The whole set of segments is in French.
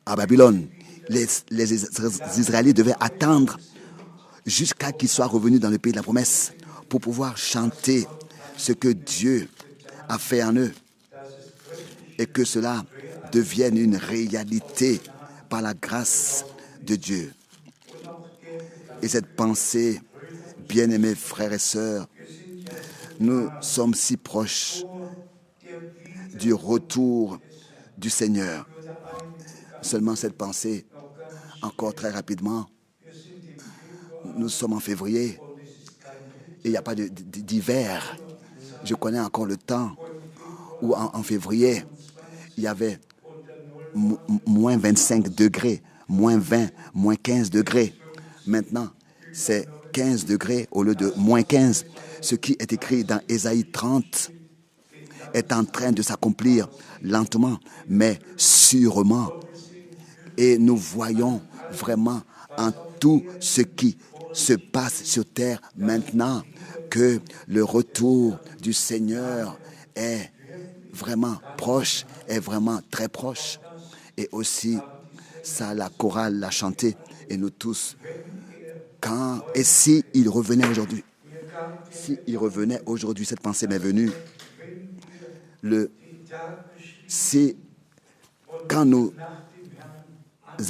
à Babylone. Les Israélites devaient attendre jusqu'à qu'ils soient revenus dans le pays de la promesse pour pouvoir chanter ce que Dieu a fait en eux et que cela devienne une réalité par la grâce de Dieu. Et cette pensée, bien-aimés frères et sœurs, nous sommes si proches du retour du Seigneur. Seulement cette pensée, encore très rapidement, nous sommes en février et il n'y a pas d'hiver. Je connais encore le temps où en février, il y avait moins 25 degrés, moins 20, moins 15 degrés. Maintenant, c'est 15 degrés au lieu de moins 15. Ce qui est écrit dans Ésaïe 30 est en train de s'accomplir lentement, mais sûrement. Et nous voyons vraiment en tout ce qui se passe sur terre maintenant que le retour du Seigneur est vraiment proche, est vraiment très proche. Et aussi, ça, la chorale l'a chanté, et nous tous. Et si il revenait aujourd'hui, cette pensée m'est venue. Quand nous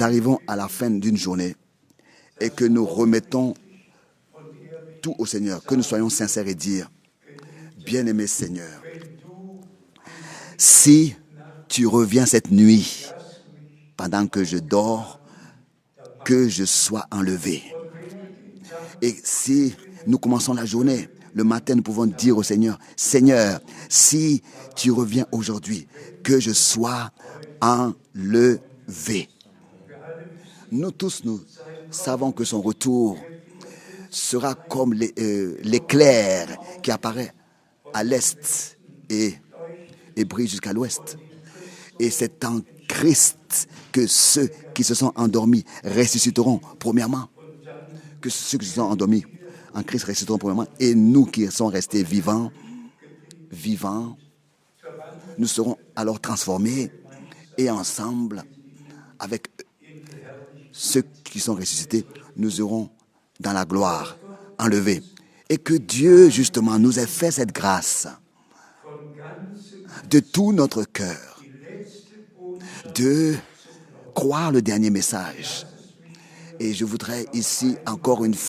arrivons à la fin d'une journée et que nous remettons tout au Seigneur, que nous soyons sincères et dire, bien-aimé Seigneur, si tu reviens cette nuit pendant que je dors, que je sois enlevé. Et si nous commençons la journée, le matin, nous pouvons dire au Seigneur, Seigneur, si tu reviens aujourd'hui, que je sois enlevé. Nous tous, nous savons que son retour sera comme l'éclair qui apparaît à l'est et brille jusqu'à l'ouest. Et c'est en Christ que ceux qui se sont endormis ressusciteront premièrement. Que ceux qui se sont endormis en Christ ressusciteront premièrement. Et nous qui sommes restés vivants, nous serons alors transformés et ensemble, avec ceux qui sont ressuscités, nous serons dans la gloire, enlevés. Et que Dieu, justement, nous ait fait cette grâce de tout notre cœur, de croire le dernier message. Et je voudrais ici, encore une fois,